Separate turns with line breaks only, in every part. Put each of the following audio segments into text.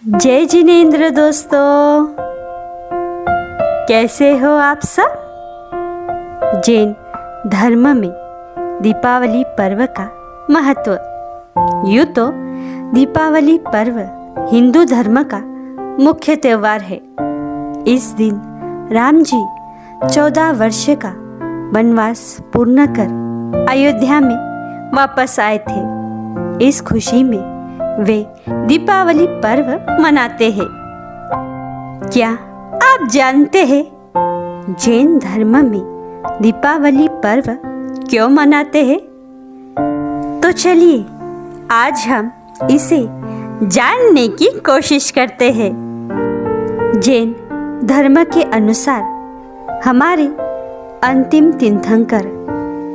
जय जिनेंद्र दोस्तों, कैसे हो आप सब। जैन धर्म में दीपावली पर्व का महत्व। यूँ तो दीपावली पर्व हिंदू धर्म का मुख्य त्योहार है। इस दिन राम जी 14 वर्ष का वनवास पूर्ण कर अयोध्या में वापस आए थे। इस खुशी में वे दीपावली पर्व मनाते हैं। क्या आप जानते हैं जैन धर्म में दीपावली पर्व क्यों मनाते हैं? तो चलिए आज हम इसे जानने की कोशिश करते हैं। जैन धर्म के अनुसार हमारे अंतिम तीर्थंकर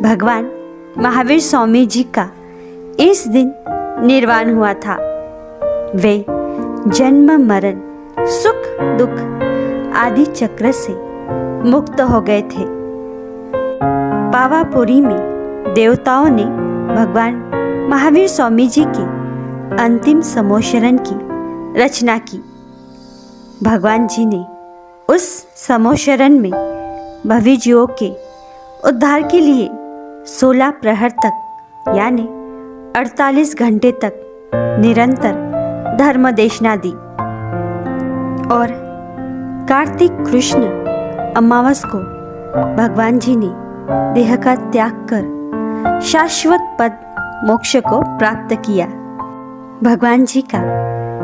भगवान महावीर स्वामी जी का इस दिन निर्वाण हुआ था। वे जन्म मरण सुख दुख आदि चक्र से मुक्त हो गए थे। पावापुरी में देवताओं ने भगवान महावीर स्वामी जी के अंतिम समोशरण की रचना की। भगवान जी ने उस समोशरण में भवजीवों के उद्धार के लिए 16 प्रहर तक यानी 48 घंटे तक निरंतर धर्म देशना दी और कार्तिक कृष्ण अमावस को भगवान जी ने देह का त्याग कर शाश्वत पद मोक्ष को प्राप्त किया। भगवान जी का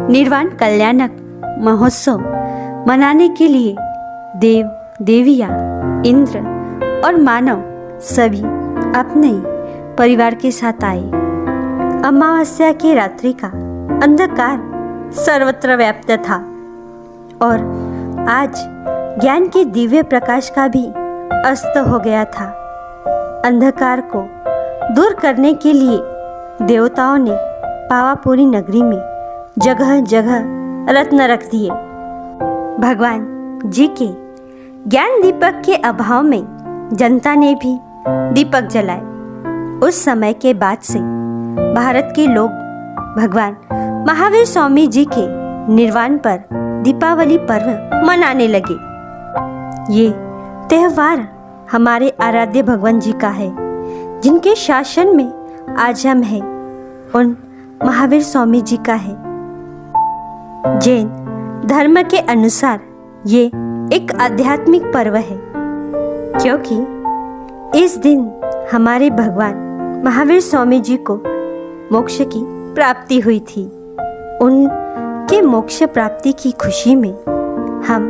निर्वाण कल्याणक महोत्सव मनाने के लिए देव देवियाँ इंद्र और मानव सभी अपने परिवार के साथ आए। अमावस्या की रात्रि का अंधकार सर्वत्र व्याप्त था और आज ज्ञान के दिव्य प्रकाश का भी अस्त हो गया था। अंधकार को दूर करने के लिए देवताओं ने पावापुरी नगरी में जगह जगह रत्न रख दिए। भगवान जी के ज्ञान दीपक के अभाव में जनता ने भी दीपक जलाए। उस समय के बाद से भारत के लोग भगवान महावीर स्वामी जी के निर्वाण पर दीपावली पर्व मनाने लगे। ये त्योहार हमारे आराध्य भगवान जी का है, जिनके शासन में आज हम हैं, उन महावीर स्वामी जी का है। जैन धर्म के अनुसार ये एक आध्यात्मिक पर्व है, क्योंकि इस दिन हमारे भगवान महावीर स्वामी जी को मोक्ष की प्राप्ति हुई थी। उनके मोक्ष प्राप्ति की खुशी में हम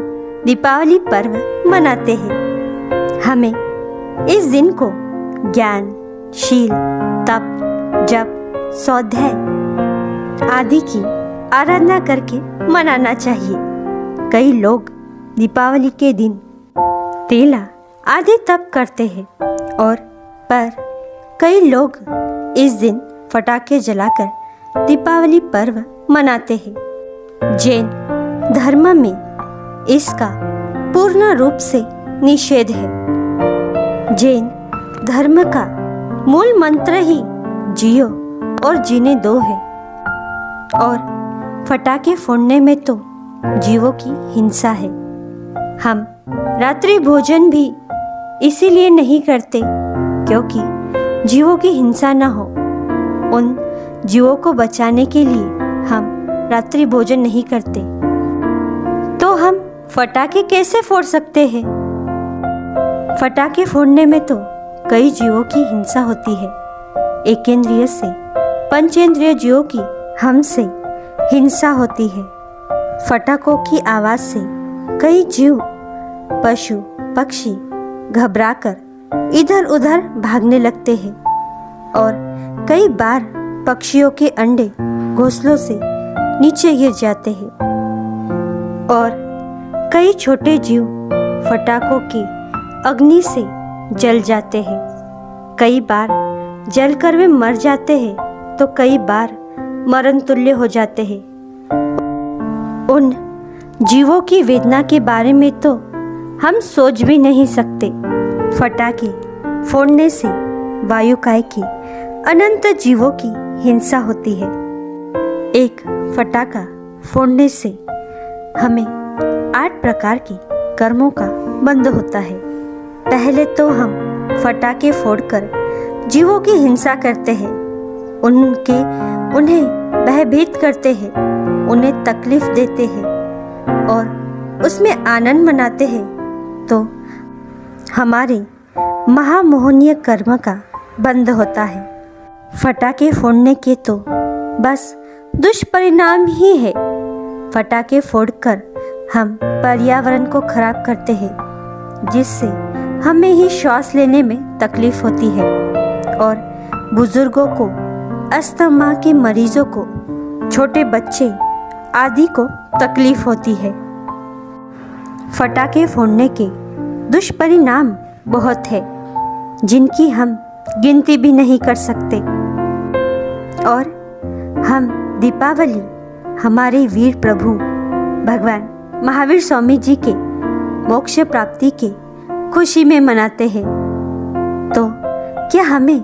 दीपावली पर्व मनाते हैं। हमें इस दिन को ज्ञान, शील, तप, जप, स्वाध्याय आदि की आराधना करके मनाना चाहिए। कई लोग दीपावली के दिन तेला आदि तप करते हैं और पर कई लोग इस दिन पटाखे जलाकर दीपावली पर्व मनाते हैं। जैन धर्म में इसका पूर्ण रूप से निषेध है। जैन धर्म का मूल मंत्र ही जियो और जीने दो है और पटाखे फोड़ने में तो जीवों की हिंसा है। हम रात्रि भोजन भी इसीलिए नहीं करते क्योंकि जीवों की हिंसा न हो। उन जीवों को बचाने के लिए हम रात्रि भोजन नहीं करते। तो हम पटाखे कैसे फोड़ सकते हैं? पटाखे फोड़ने में तो कई जीवों की हिंसा होती है। एकेंद्रिय से पंचेंद्रिय जीवों की हमसे हिंसा होती है। पटाखों की आवाज से कई जीव, पशु, पक्षी घबराकर इधर उधर भागने लगते हैं और कई बार पक्षियों के अंडे घोंसलों से नीचे गिर जाते हैं और कई छोटे जीव पटाखों की अग्नि से जल जाते हैं। कई बार जलकर वे मर जाते हैं तो कई बार मरण तुल्य हो जाते हैं। उन जीवों की वेदना के बारे में तो हम सोच भी नहीं सकते। पटाखे फोड़ने से वायुकाय की अनंत जीवों की हिंसा होती है। एक फटाका फोड़ने से हमें 8 प्रकार के कर्मों का बंध होता है। पहले तो हम फटाके फोड़कर जीवों की हिंसा करते हैं, उन्हें भयभीत करते हैं, उन्हें तकलीफ देते हैं और उसमें आनंद मनाते हैं, तो हमारे महामोहनीय कर्म का बंध होता है। फटाके फोड़ने के तो बस दुष्परिणाम ही है। फटाके फोड़कर हम पर्यावरण को खराब करते हैं, जिससे हमें ही श्वास लेने में तकलीफ होती है और बुजुर्गों को, अस्थमा के मरीजों को, छोटे बच्चे आदि को तकलीफ होती है। फटाके फोड़ने के दुष्परिणाम बहुत है, जिनकी हम गिनती भी नहीं कर सकते। और हम दीपावली हमारे वीर प्रभु भगवान महावीर स्वामी जी के मोक्ष प्राप्ति के खुशी में मनाते हैं। तो क्या हमें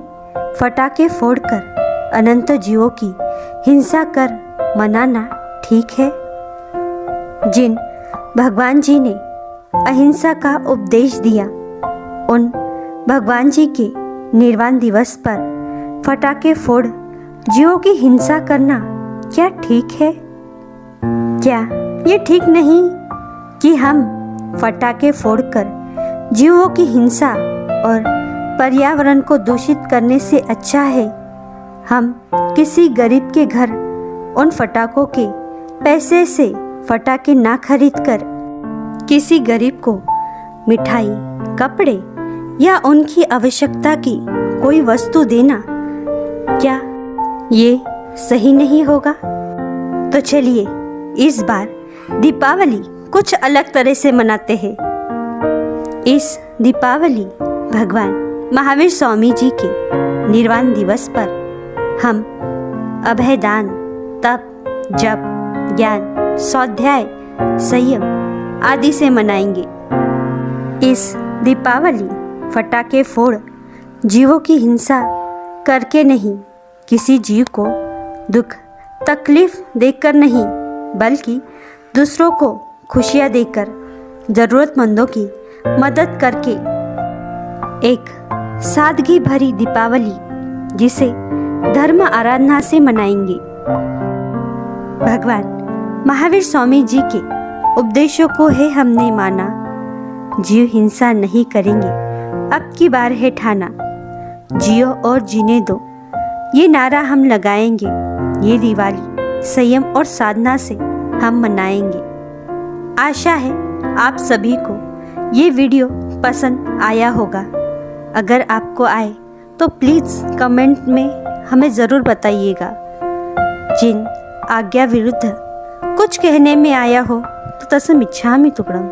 फटाके फोड़कर अनंत जीवों की हिंसा कर मनाना ठीक है? जिन भगवान जी ने अहिंसा का उपदेश दिया, उन भगवान जी के निर्वाण दिवस पर फटाके फोड़ जीवों की हिंसा करना क्या ठीक है? क्या ये ठीक नहीं कि हम फटाके फोड़कर जीवों की हिंसा और पर्यावरण को दूषित करने से अच्छा है हम किसी गरीब के घर उन फटाकों के पैसे से फटाके ना खरीद कर किसी गरीब को मिठाई, कपड़े या उनकी आवश्यकता की कोई वस्तु देना, क्या ये सही नहीं होगा? तो चलिए इस बार दीपावली कुछ अलग तरह से मनाते हैं। इस दीपावली भगवान महावीर स्वामी जी के निर्वाण दिवस पर हम अभयदान, तप, जप, ज्ञान, स्वाध्याय, संयम आदि से मनाएंगे। इस दीपावली फटाके फोड़ जीवों की हिंसा करके नहीं, किसी जीव को दुख तकलीफ देकर नहीं, बल्कि दूसरों को खुशियाँ देकर, ज़रूरतमंदों की मदद करके एक सादगी भरी दीपावली, जिसे धर्म आराधना से मनाएंगे। भगवान महावीर स्वामी जी के उपदेशों को है हमने माना, जीव हिंसा नहीं करेंगे, अब की बार है ठाना, जियो और जीने दो, ये नारा हम लगाएंगे। ये दिवाली संयम और साधना से हम मनाएंगे। आशा है आप सभी को ये वीडियो पसंद आया होगा। अगर आपको आए तो प्लीज़ कमेंट में हमें ज़रूर बताइएगा। जिन आज्ञा विरुद्ध कुछ कहने में आया हो तो तस्मिच्छामि तुभ्यम्।